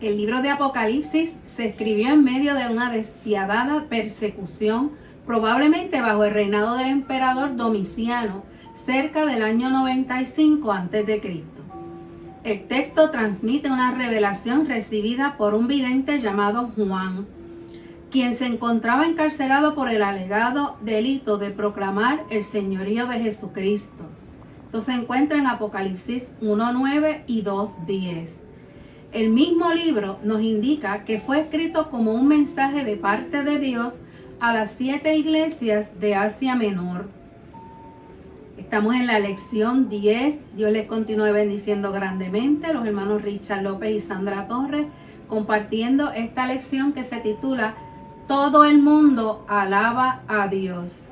El libro de Apocalipsis se escribió en medio de una despiadada persecución, probablemente bajo el reinado del emperador Domiciano, cerca del año 95 a.C. El texto transmite una revelación recibida por un vidente llamado Juan, quien se encontraba encarcelado por el alegado delito de proclamar el señorío de Jesucristo. Esto se encuentra en Apocalipsis 1:9 y 2:10. El mismo libro nos indica que fue escrito como un mensaje de parte de Dios a las 7 iglesias de Asia Menor. Estamos en la lección 10. Dios les continúe bendiciendo grandemente. Los hermanos Richard López y Sandra Torres compartiendo esta lección que se titula Todo el mundo alaba a Dios.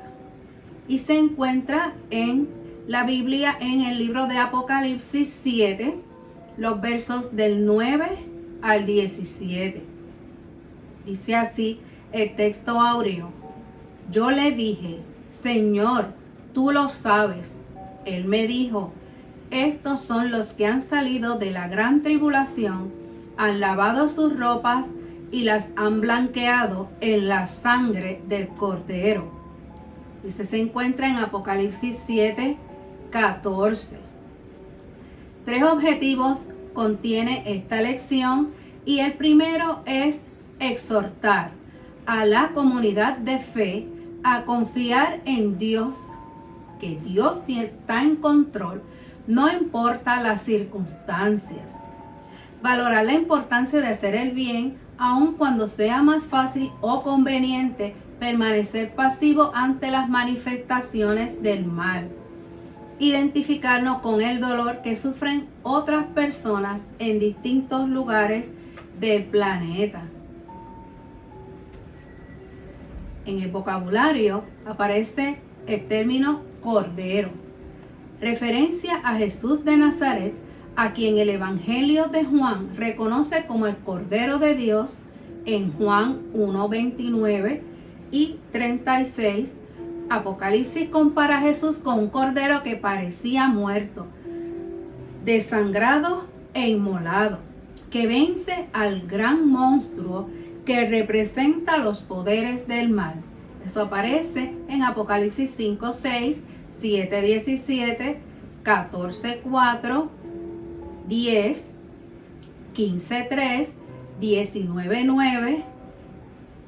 Y se encuentra en la Biblia en el libro de Apocalipsis 7, los versos del 9 al 17. Dice así el texto áureo. Yo le dije, Señor, tú lo sabes. Él me dijo, estos son los que han salido de la gran tribulación, han lavado sus ropas y las han blanqueado en la sangre del Cordero. Dice, se encuentra en Apocalipsis 7:14. 3 objetivos contiene esta lección y el primero es exhortar a la comunidad de fe a confiar en Dios, que Dios está en control, no importa las circunstancias. Valorar la importancia de hacer el bien, aun cuando sea más fácil o conveniente permanecer pasivo ante las manifestaciones del mal. Identificarnos con el dolor que sufren otras personas en distintos lugares del planeta. En el vocabulario aparece el término Cordero, referencia a Jesús de Nazaret, a quien el Evangelio de Juan reconoce como el Cordero de Dios en Juan 1:29 y 36. Apocalipsis compara a Jesús con un cordero que parecía muerto, desangrado e inmolado, que vence al gran monstruo que representa los poderes del mal. Eso aparece en Apocalipsis 5:6, 7:17, 14:4, 10, 15:3, 19:9,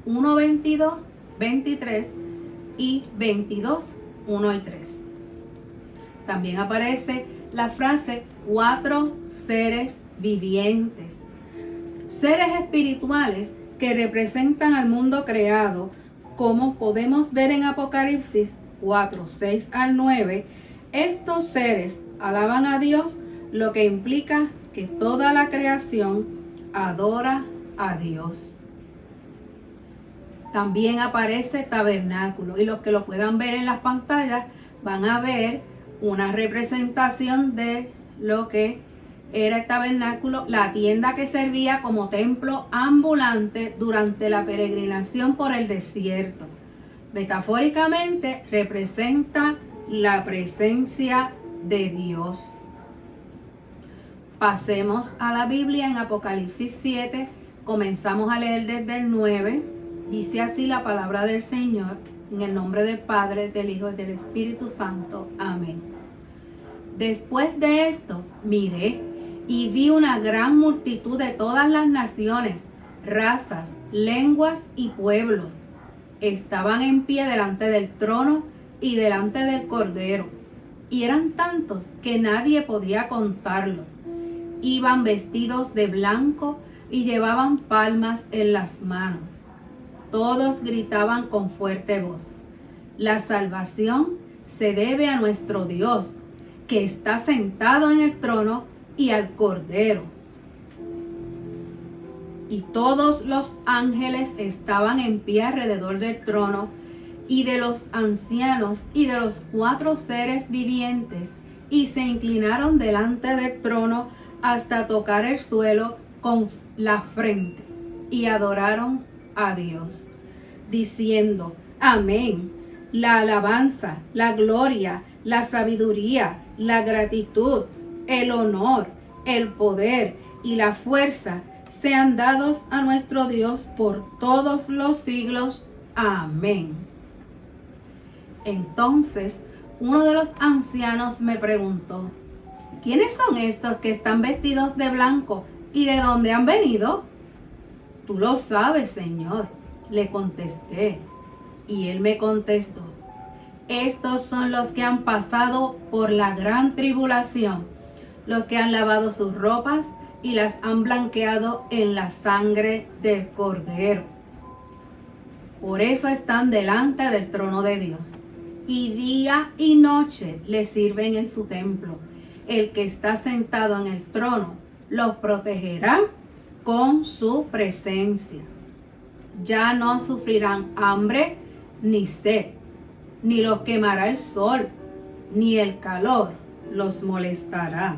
1:22, 23 y 22, 1 y 3. También aparece la frase 4 seres vivientes. Seres espirituales que representan al mundo creado, como podemos ver en Apocalipsis 4, 6 al 9. Estos seres alaban a Dios, lo que implica que toda la creación adora a Dios. También aparece tabernáculo, y los que lo puedan ver en las pantallas van a ver una representación de lo que era el tabernáculo, la tienda que servía como templo ambulante durante la peregrinación por el desierto. Metafóricamente representa la presencia de Dios. Pasemos a la Biblia en Apocalipsis 7, comenzamos a leer desde el 9. Dice así la palabra del Señor, en el nombre del Padre, del Hijo y del Espíritu Santo. Amén. Después de esto, miré y vi una gran multitud de todas las naciones, razas, lenguas y pueblos. Estaban en pie delante del trono y delante del Cordero, y eran tantos que nadie podía contarlos. Iban vestidos de blanco y llevaban palmas en las manos. Todos gritaban con fuerte voz: la salvación se debe a nuestro Dios, que está sentado en el trono, y al Cordero. Y todos los ángeles estaban en pie alrededor del trono, y de los ancianos y de los 4 seres vivientes, y se inclinaron delante del trono hasta tocar el suelo con la frente, y adoraron a Dios, diciendo: Amén. La alabanza, la gloria, la sabiduría, la gratitud, el honor, el poder y la fuerza sean dados a nuestro Dios por todos los siglos. Amén. Entonces, uno de los ancianos me preguntó: ¿quiénes son estos que están vestidos de blanco y de dónde han venido? Tú lo sabes, Señor, le contesté. Y él me contestó: estos son los que han pasado por la gran tribulación, los que han lavado sus ropas y las han blanqueado en la sangre del Cordero. Por eso están delante del trono de Dios, y día y noche le sirven en su templo. El que está sentado en el trono los protegerá con su presencia. Ya no sufrirán hambre ni sed, ni los quemará el sol, ni el calor los molestará.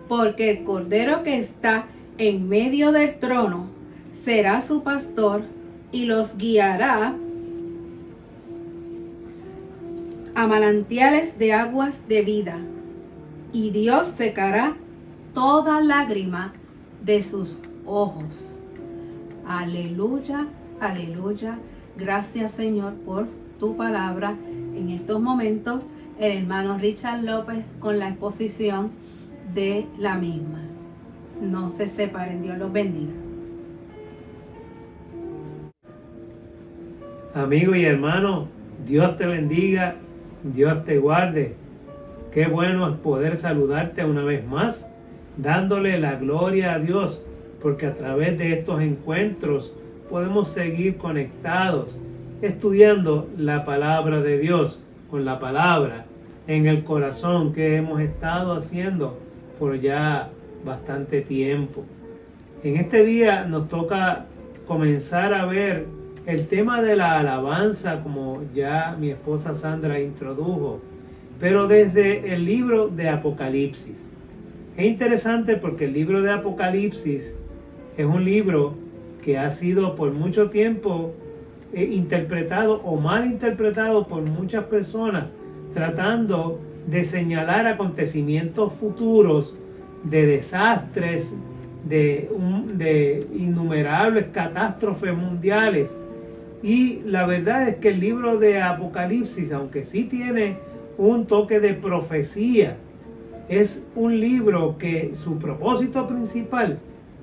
Porque el Cordero que está en medio del trono será su pastor y los guiará a manantiales de aguas de vida. Y Dios secará toda lágrima de sus ojos. Aleluya, aleluya. Gracias, Señor, por tu palabra. En estos momentos, el hermano Richard López con la exposición de la misma. No se separen. Dios los bendiga. Amigo y hermano, Dios te bendiga, Dios te guarde. Qué bueno es poder saludarte una vez más, dándole la gloria a Dios, porque a través de estos encuentros podemos seguir conectados, estudiando la palabra de Dios, con la palabra en el corazón, que hemos estado haciendo por ya bastante tiempo. En este día nos toca comenzar a ver el tema de la alabanza, como ya mi esposa Sandra introdujo, pero desde el libro de Apocalipsis. Es interesante porque el libro de Apocalipsis es un libro que ha sido por mucho tiempo interpretado o mal interpretado por muchas personas, tratando de señalar acontecimientos futuros de desastres, de innumerables catástrofes mundiales. Y la verdad es que el libro de Apocalipsis, aunque sí tiene un toque de profecía, es un libro que su propósito principal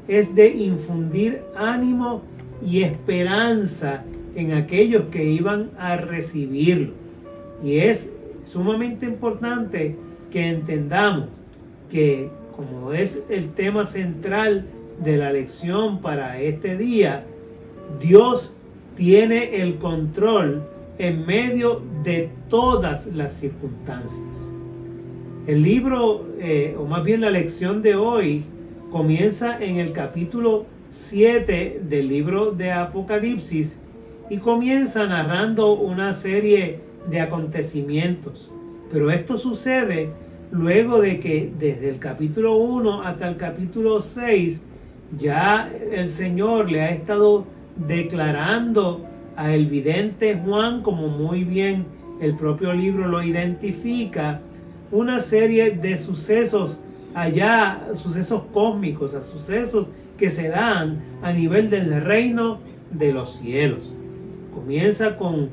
es de infundir ánimo y esperanza en aquellos que iban a recibirlo. Y es sumamente importante que entendamos que, como es el tema central de la lección para este día, Dios tiene el control en medio de todas las circunstancias. El libro, o más bien la lección de hoy, comienza en el capítulo 7 del libro de Apocalipsis y comienza narrando una serie de acontecimientos. Pero esto sucede luego de que desde el capítulo 1 hasta el capítulo 6 ya el Señor le ha estado declarando a el vidente Juan, como muy bien el propio libro lo identifica, una serie de sucesos allá, sucesos cósmicos, a sucesos que se dan a nivel del reino de los cielos. Comienza con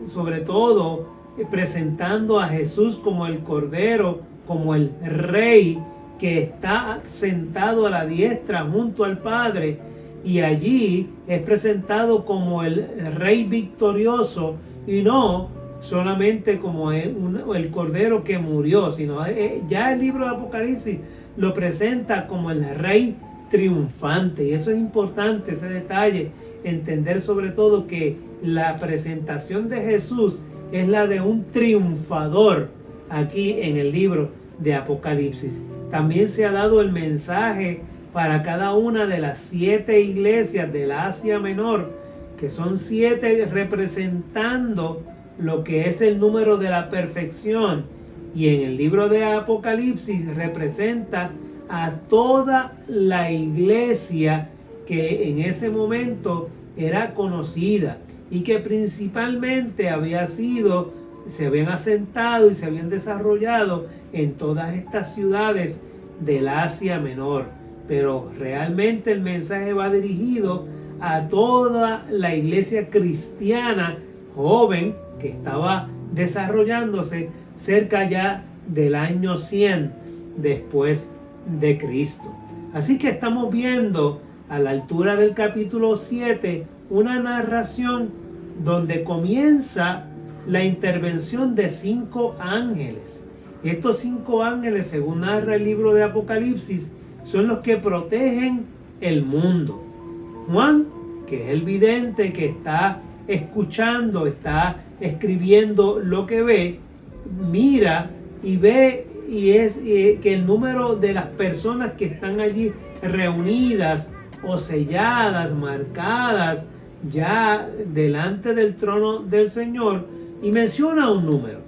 sobre todo presentando a Jesús como el Cordero, como el Rey que está sentado a la diestra junto al Padre, y allí es presentado como el Rey victorioso y no solamente como el Cordero que murió, sino ya el libro de Apocalipsis lo presenta como el Rey triunfante. Y eso es importante, ese detalle, entender sobre todo que la presentación de Jesús es la de un triunfador aquí en el libro de Apocalipsis. También se ha dado el mensaje para cada una de las 7 iglesias del Asia Menor, que son 7 representando lo que es el número de la perfección. Y en el libro de Apocalipsis representa a toda la iglesia que en ese momento era conocida y que principalmente se habían asentado y se habían desarrollado en todas estas ciudades del Asia Menor. pero realmente el mensaje va dirigido a toda la iglesia cristiana joven que estaba desarrollándose cerca ya del año 100 después de Cristo. Así que estamos viendo a la altura del capítulo 7 una narración donde comienza la intervención de 5 ángeles. Estos 5 ángeles, según narra el libro de Apocalipsis, son los que protegen el mundo. Juan, que es el vidente que está escuchando, está escribiendo lo que ve, mira y ve que el número de las personas que están allí reunidas o selladas, marcadas ya delante del trono del Señor, y menciona un número.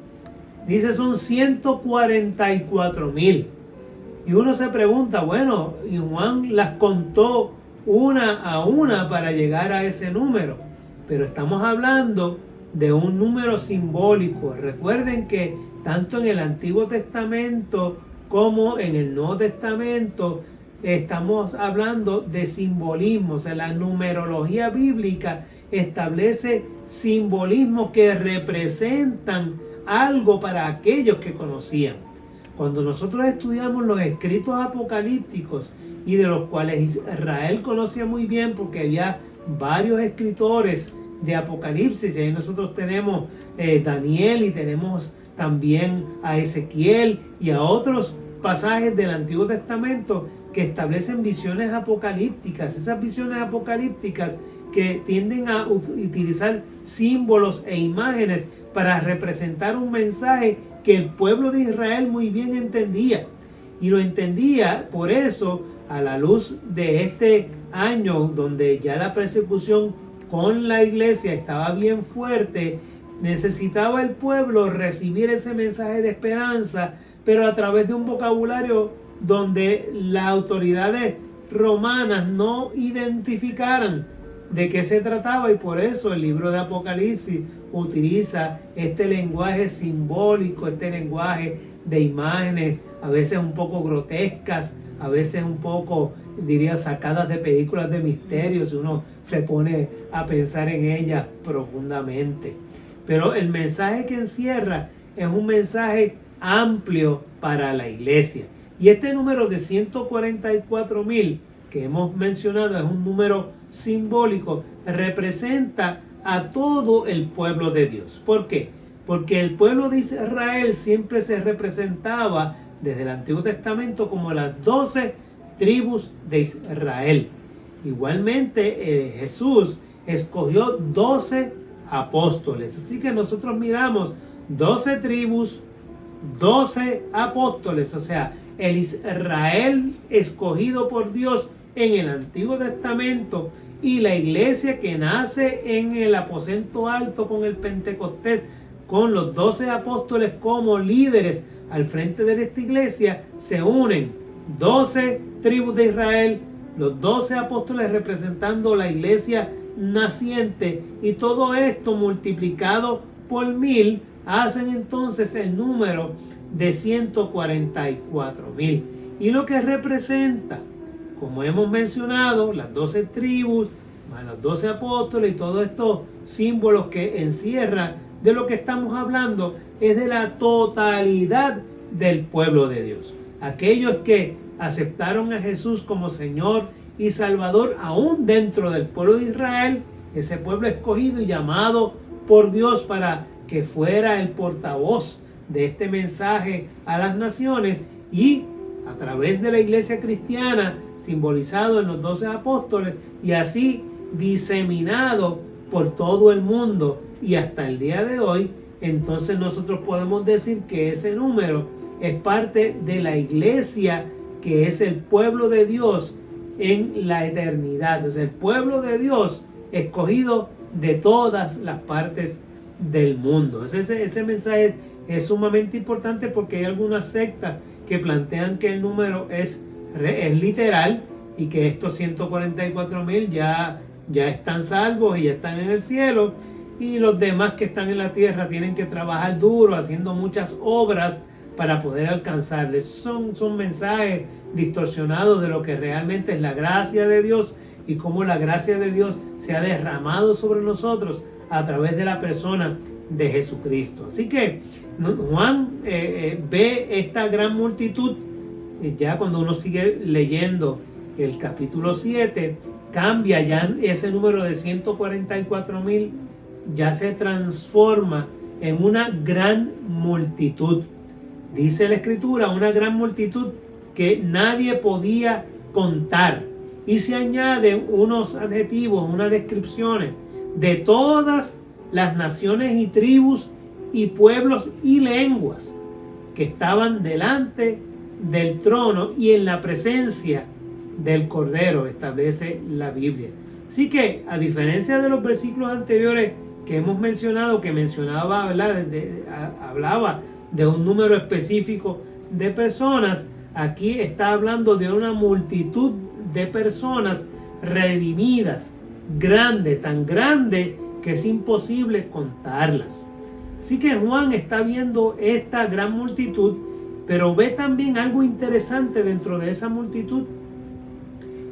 Dice son 144,000. Y uno se pregunta, bueno, y Juan las contó una a una para llegar a ese número. Pero estamos hablando de un número simbólico. Recuerden que tanto en el Antiguo Testamento como en el Nuevo Testamento estamos hablando de simbolismo. O sea, la numerología bíblica establece simbolismos que representan algo para aquellos que conocían. Cuando nosotros estudiamos los escritos apocalípticos, y de los cuales Israel conocía muy bien porque había varios escritores de Apocalipsis, y ahí nosotros tenemos Daniel, y tenemos también a Ezequiel y a otros pasajes del Antiguo Testamento que establecen visiones apocalípticas. Esas visiones apocalípticas que tienden a utilizar símbolos e imágenes para representar un mensaje que el pueblo de Israel muy bien entendía. Y lo entendía por eso, a la luz de este año donde ya la persecución con la iglesia estaba bien fuerte, necesitaba el pueblo recibir ese mensaje de esperanza, pero a través de un vocabulario donde las autoridades romanas no identificaran de qué se trataba, y por eso el libro de Apocalipsis utiliza este lenguaje simbólico, este lenguaje de imágenes, a veces un poco grotescas, a veces un poco, diría, sacadas de películas de misterio, si uno se pone a pensar en ellas profundamente. Pero el mensaje que encierra es un mensaje amplio para la iglesia. Y este número de 144,000 que hemos mencionado es un número simbólico, representa a todo el pueblo de Dios. ¿Por qué? Porque el pueblo de Israel siempre se representaba desde el Antiguo Testamento como las 12 tribus de Israel. Igualmente Jesús escogió 12 apóstoles. Así que nosotros miramos 12 tribus, 12 apóstoles, o sea, el Israel escogido por Dios en el Antiguo Testamento, y la iglesia que nace en el aposento alto con el Pentecostés, con los 12 apóstoles como líderes al frente de esta iglesia, se unen 12 tribus de Israel, los 12 apóstoles representando la iglesia naciente, y todo esto multiplicado por 1000 hacen entonces el número de 144,000. Y lo que representa, como hemos mencionado, las 12 tribus, más los 12 apóstoles y todos estos símbolos que encierra, de lo que estamos hablando es de la totalidad del pueblo de Dios. Aquellos que aceptaron a Jesús como Señor y Salvador, aún dentro del pueblo de Israel, ese pueblo escogido y llamado por Dios para que fuera el portavoz de este mensaje a las naciones, y a través de la iglesia cristiana, simbolizado en los 12 apóstoles, y así diseminado por todo el mundo y hasta el día de hoy, entonces nosotros podemos decir que ese número es parte de la iglesia, que es el pueblo de Dios en la eternidad. Es el pueblo de Dios escogido de todas las partes del mundo. Ese mensaje es sumamente importante, porque hay algunas sectas que plantean que el número es literal y que estos 144,000 ya están salvos y ya están en el cielo, y los demás que están en la tierra tienen que trabajar duro haciendo muchas obras para poder alcanzarles. Son mensajes distorsionados de lo que realmente es la gracia de Dios y cómo la gracia de Dios se ha derramado sobre nosotros a través de la persona de Jesucristo. Así que Juan ve esta gran multitud. Ya cuando uno sigue leyendo el capítulo 7, cambia ya ese número de 144,000, ya se transforma en una gran multitud. Dice la Escritura, una gran multitud que nadie podía contar. Y se añaden unos adjetivos, unas descripciones de todas las naciones y tribus y pueblos y lenguas que estaban delante del trono y en la presencia del Cordero, establece la Biblia. Así que, a diferencia de los versículos anteriores que hemos mencionado, que mencionaba, ¿verdad? Hablaba de un número específico de personas, aquí está hablando de una multitud de personas redimidas, grande, tan grande que es imposible contarlas. Así que Juan está viendo esta gran multitud, pero ve también algo interesante dentro de esa multitud,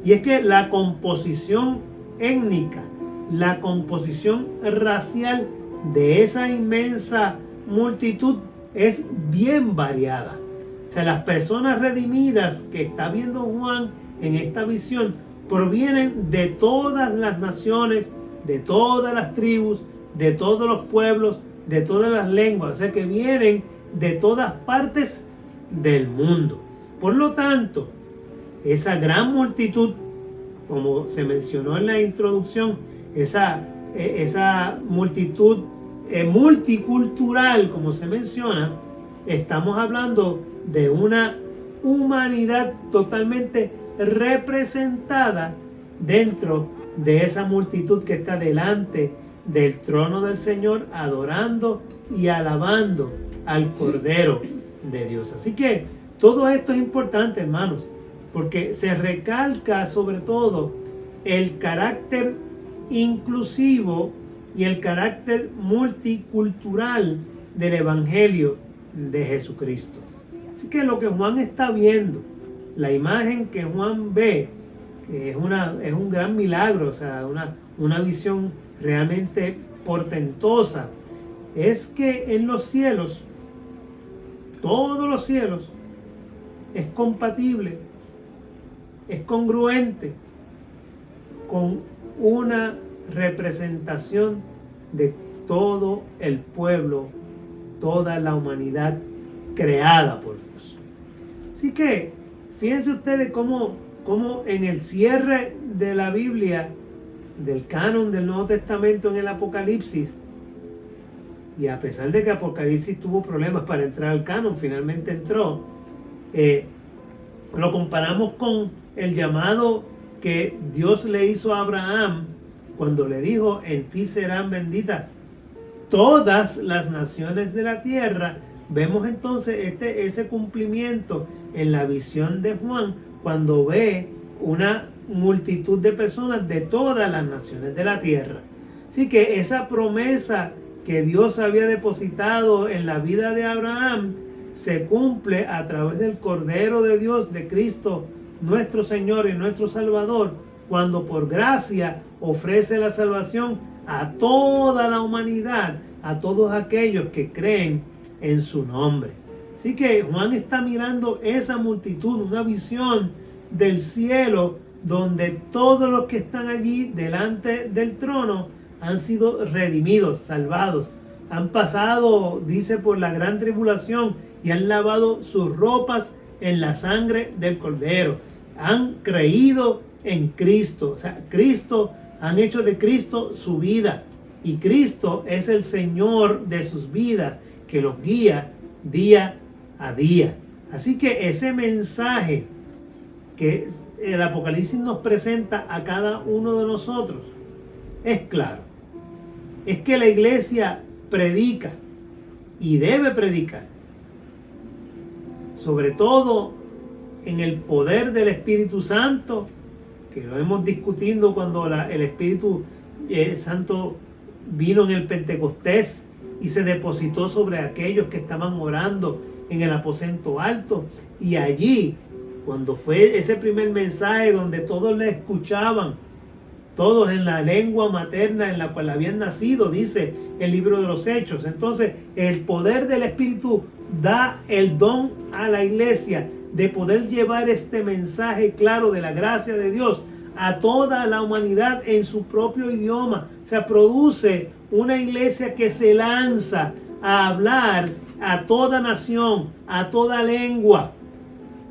y es que la composición étnica, la composición racial de esa inmensa multitud es bien variada. O sea, las personas redimidas que está viendo Juan en esta visión provienen de todas las naciones, de todas las tribus, de todos los pueblos, de todas las lenguas. O sea, que vienen de todas partes del mundo. Por lo tanto, esa gran multitud, como se mencionó en la introducción, esa multitud multicultural, como se menciona, estamos hablando de una humanidad totalmente representada dentro de esa multitud que está delante del trono del Señor, adorando y alabando al Cordero de Dios. Así que todo esto es importante, hermanos, porque se recalca sobre todo el carácter inclusivo y el carácter multicultural del Evangelio de Jesucristo. Así que lo que Juan está viendo, la imagen que Juan ve, es un gran milagro, o sea, una visión realmente portentosa, es que en los cielos, todos los cielos, es compatible, es congruente con una representación de todo el pueblo, toda la humanidad creada por Dios. Así que fíjense ustedes cómo en el cierre de la Biblia, del canon del Nuevo Testamento en el Apocalipsis, y a pesar de que Apocalipsis tuvo problemas para entrar al canon, finalmente entró, lo comparamos con el llamado que Dios le hizo a Abraham cuando le dijo: en ti serán benditas todas las naciones de la tierra. Vemos entonces ese cumplimiento en la visión de Juan cuando ve una multitud de personas de todas las naciones de la tierra. Así que esa promesa que Dios había depositado en la vida de Abraham se cumple a través del Cordero de Dios, de Cristo, nuestro Señor y nuestro Salvador, cuando por gracia ofrece la salvación a toda la humanidad, a todos aquellos que creen en su nombre. Así que Juan está mirando esa multitud, una visión del cielo donde todos los que están allí delante del trono han sido redimidos, salvados, han pasado, dice, por la gran tribulación y han lavado sus ropas en la sangre del Cordero, han creído en Cristo, o sea, Cristo, han hecho de Cristo su vida, y Cristo es el Señor de sus vidas que los guía día a día. Así que ese mensaje que el Apocalipsis nos presenta a cada uno de nosotros es claro. Es que la iglesia predica y debe predicar, sobre todo en el poder del Espíritu Santo, que lo hemos discutido cuando el Espíritu Santo vino en el Pentecostés y se depositó sobre aquellos que estaban orando en el aposento alto. Y allí, cuando fue ese primer mensaje donde todos le escuchaban, todos en la lengua materna en la cual habían nacido, dice el libro de los Hechos. Entonces, el poder del Espíritu da el don a la iglesia de poder llevar este mensaje claro de la gracia de Dios a toda la humanidad en su propio idioma. O sea, produce una iglesia que se lanza a hablar a toda nación, a toda lengua.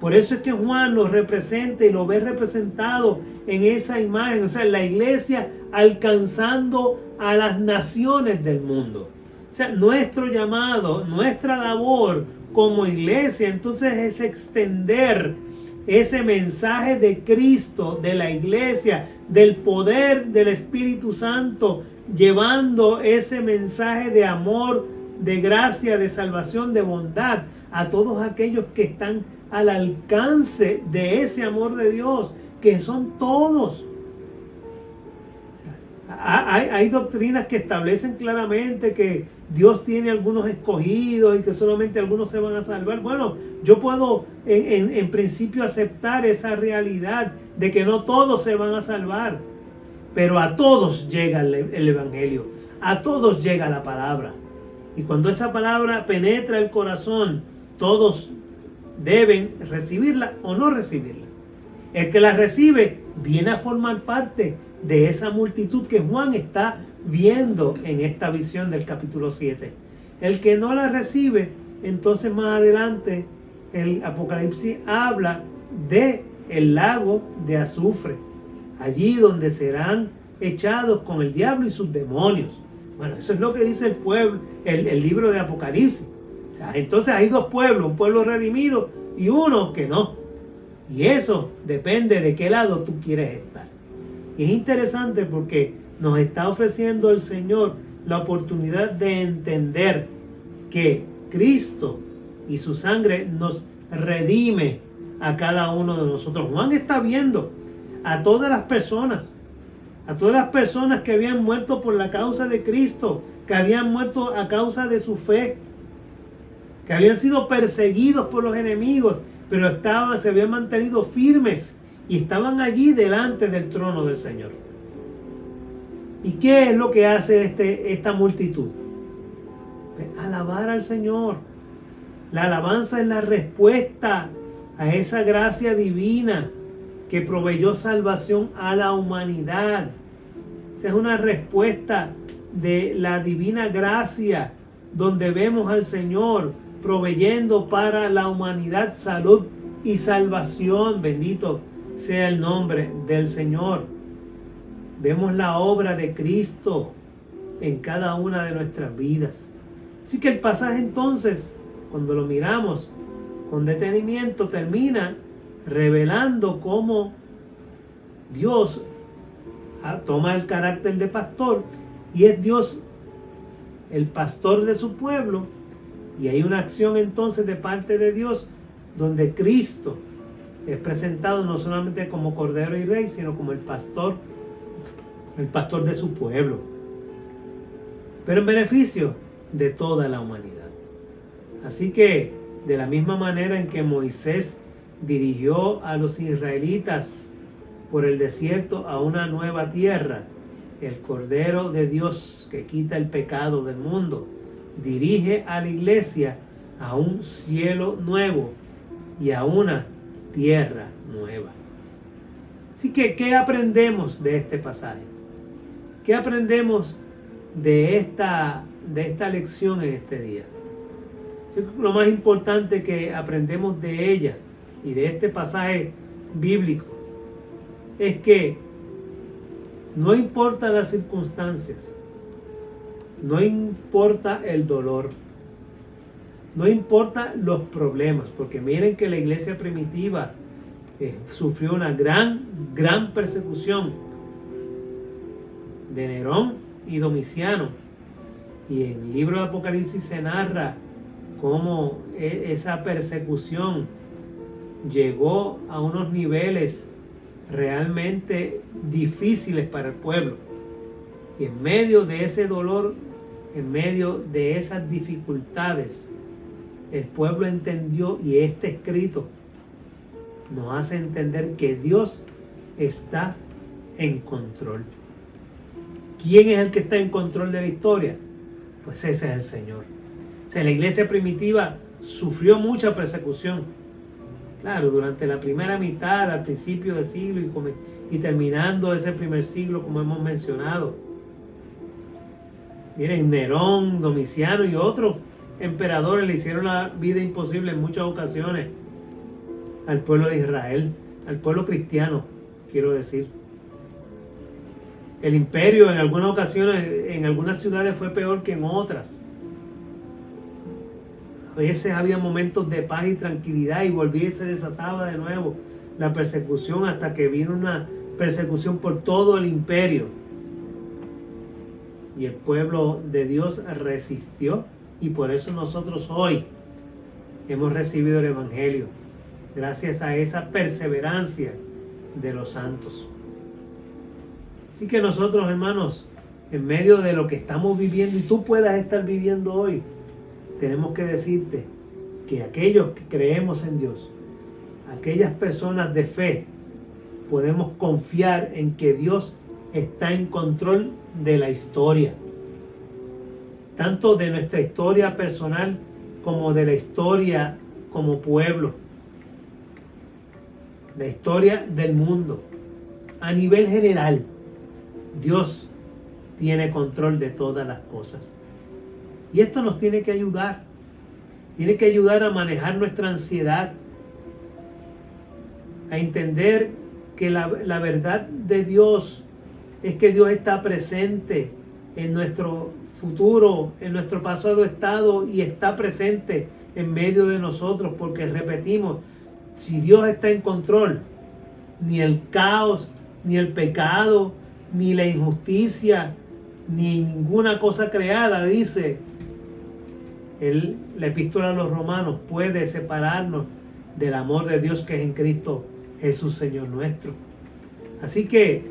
Por eso es que Juan lo representa y lo ve representado en esa imagen. O sea, la iglesia alcanzando a las naciones del mundo. O sea, nuestro llamado, nuestra labor como iglesia, entonces es extender ese mensaje de Cristo, de la iglesia, del poder del Espíritu Santo, llevando ese mensaje de amor, de gracia, de salvación, de bondad a todos aquellos que están al alcance de ese amor de Dios, que son todos. Hay doctrinas que establecen claramente que Dios tiene algunos escogidos y que solamente algunos se van a salvar. Bueno, yo puedo en principio aceptar esa realidad de que no todos se van a salvar, pero a todos llega el Evangelio, a todos llega la palabra. Y cuando esa palabra penetra el corazón, todos deben recibirla o no recibirla. El que la recibe viene a formar parte de esa multitud que Juan está viendo en esta visión del capítulo 7. El que no la recibe, entonces más adelante el Apocalipsis habla de el lago de azufre, allí donde serán echados con el diablo y sus demonios. Bueno, eso es lo que dice el pueblo, el libro de Apocalipsis. O sea, entonces hay dos pueblos, un pueblo redimido y uno que no. Y eso depende de qué lado tú quieres estar. Y es interesante porque nos está ofreciendo el Señor la oportunidad de entender que Cristo y su sangre nos redime a cada uno de nosotros. Juan está viendo a todas las personas que habían muerto por la causa de Cristo, que habían muerto a causa de su fe, que habían sido perseguidos por los enemigos, pero se habían mantenido firmes y estaban allí delante del trono del Señor. ¿Y qué es lo que hace esta multitud? Alabar al Señor. La alabanza es la respuesta a esa gracia divina que proveyó salvación a la humanidad. Esa es una respuesta de la divina gracia, donde vemos al Señor proveyendo para la humanidad salud y salvación. Bendito sea el nombre del Señor. Vemos la obra de Cristo en cada una de nuestras vidas. Así que el pasaje entonces, cuando lo miramos con detenimiento, termina revelando cómo Dios toma el carácter de pastor y es Dios el pastor de su pueblo. Y hay una acción entonces de parte de Dios donde Cristo es presentado no solamente como Cordero y Rey, sino como el pastor de su pueblo, pero en beneficio de toda la humanidad. Así que de la misma manera en que Moisés dirigió a los israelitas por el desierto a una nueva tierra, el Cordero de Dios que quita el pecado del mundo dirige a la iglesia a un cielo nuevo y a una tierra nueva. Así que, ¿qué aprendemos de este pasaje? ¿Qué aprendemos de esta lección en este día? Lo más importante que aprendemos de ella y de este pasaje bíblico es que no importa las circunstancias, no importa el dolor, no importa los problemas, porque miren que la iglesia primitiva sufrió una gran persecución de Nerón y Domiciano, y en el libro de Apocalipsis se narra cómo esa persecución llegó a unos niveles realmente difíciles para el pueblo. Y en medio de ese dolor, en medio de esas dificultades, el pueblo entendió, y este escrito nos hace entender que Dios está en control. ¿Quién es el que está en control de la historia? Pues ese es el Señor. O sea, la iglesia primitiva sufrió mucha persecución. Claro, durante la primera mitad, al principio del siglo y terminando ese primer siglo, como hemos mencionado. Miren, Nerón, Domiciano y otros emperadores le hicieron la vida imposible en muchas ocasiones al pueblo de Israel, al pueblo cristiano, quiero decir. El imperio en algunas ocasiones, en algunas ciudades fue peor que en otras. A veces había momentos de paz y tranquilidad y volvía y se desataba de nuevo la persecución, hasta que vino una persecución por todo el imperio. Y el pueblo de Dios resistió, y por eso nosotros hoy hemos recibido el Evangelio, gracias a esa perseverancia de los santos. Así que nosotros, hermanos, en medio de lo que estamos viviendo y tú puedas estar viviendo hoy, tenemos que decirte que aquellos que creemos en Dios, aquellas personas de fe, podemos confiar en que Dios está en control de la historia, tanto de nuestra historia personal como de la historia como pueblo, la historia del mundo. A nivel general, Dios tiene control de todas las cosas. Y esto nos tiene que ayudar. Tiene que ayudar a manejar nuestra ansiedad, a entender que la verdad de Dios es que Dios está presente en nuestro futuro, en nuestro pasado estado, y está presente en medio de nosotros, porque repetimos, si Dios está en control, ni el caos, ni el pecado, ni la injusticia, ni ninguna cosa creada, dice la epístola a los Romanos, puede separarnos del amor de Dios que es en Cristo Jesús, Señor nuestro. Así que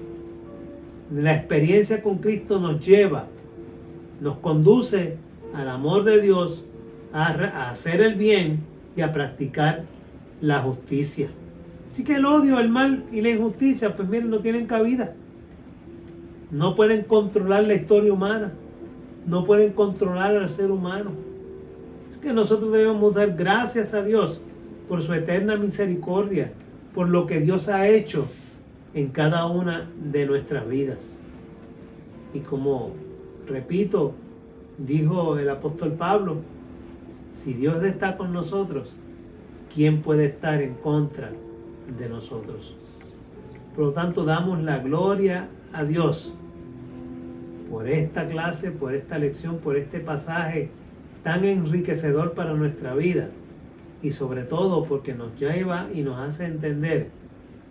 la experiencia con Cristo nos conduce al amor de Dios, a hacer el bien y a practicar la justicia. Así que el odio, el mal y la injusticia, pues miren, no tienen cabida. No pueden controlar la historia humana, no pueden controlar al ser humano. Es que nosotros debemos dar gracias a Dios por su eterna misericordia, por lo que Dios ha hecho en cada una de nuestras vidas. Y como, repito, dijo el apóstol Pablo, si Dios está con nosotros, ¿quién puede estar en contra de nosotros? Por lo tanto, damos la gloria a Dios por esta clase, por esta lección, por este pasaje tan enriquecedor para nuestra vida, y sobre todo porque nos lleva y nos hace entender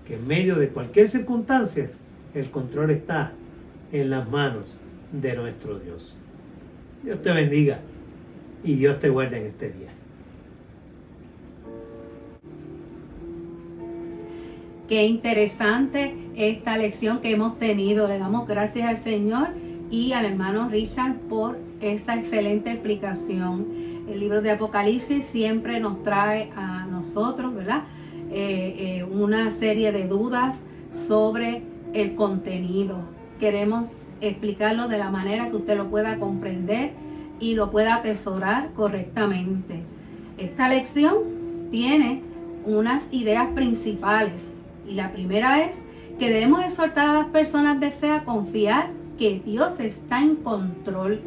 que en medio de cualquier circunstancia el control está en las manos de nuestro Dios. Dios te bendiga y Dios te guarde en este día. Qué interesante esta lección que hemos tenido. Le damos gracias al Señor y al hermano Richard por esta excelente explicación. El libro de Apocalipsis siempre nos trae a nosotros, ¿verdad? Una serie de dudas sobre el contenido. Queremos explicarlo de la manera que usted lo pueda comprender y lo pueda atesorar correctamente. Esta lección tiene unas ideas principales, y la primera es que debemos exhortar a las personas de fe a confiar que Dios está en control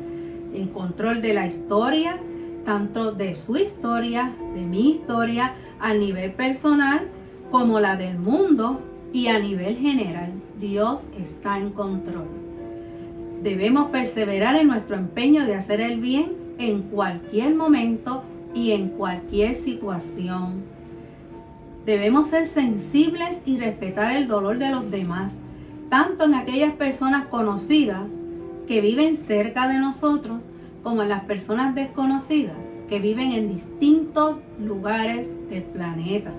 de la historia, tanto de su historia, de mi historia, a nivel personal, como la del mundo y a nivel general. Dios está en control. Debemos perseverar en nuestro empeño de hacer el bien en cualquier momento y en cualquier situación. Debemos ser sensibles y respetar el dolor de los demás, tanto en aquellas personas conocidas que viven cerca de nosotros, como en las personas desconocidas que viven en distintos lugares del planeta.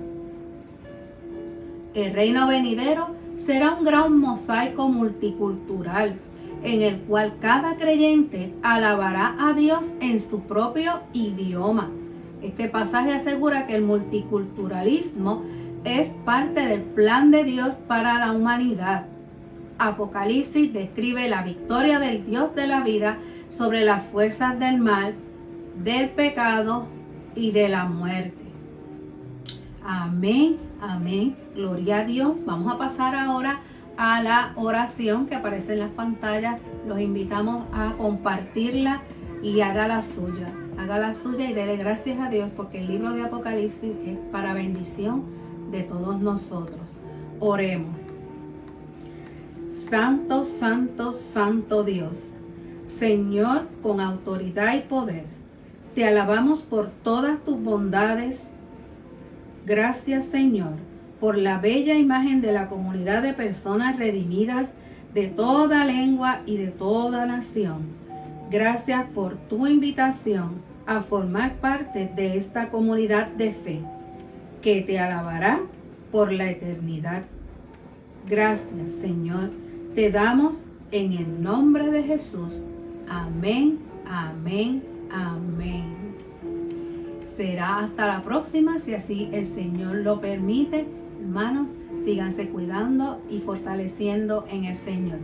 El reino venidero será un gran mosaico multicultural en el cual cada creyente alabará a Dios en su propio idioma. Este pasaje asegura que el multiculturalismo es parte del plan de Dios para la humanidad. Apocalipsis describe la victoria del Dios de la vida sobre las fuerzas del mal, del pecado y de la muerte. Amén, amén. Gloria a Dios. Vamos a pasar ahora a la oración que aparece en las pantallas. Los invitamos a compartirla y haga la suya. Haga la suya y dele gracias a Dios porque el libro de Apocalipsis es para bendición de todos nosotros. Oremos. Santo, santo, santo Dios, Señor, con autoridad y poder, te alabamos por todas tus bondades. Gracias, Señor, por la bella imagen de la comunidad de personas redimidas de toda lengua y de toda nación. Gracias por tu invitación a formar parte de esta comunidad de fe, que te alabará por la eternidad. Gracias, Señor, te damos en el nombre de Jesús. Amén, amén, amén. Será hasta la próxima, si así el Señor lo permite. Hermanos, síganse cuidando y fortaleciendo en el Señor.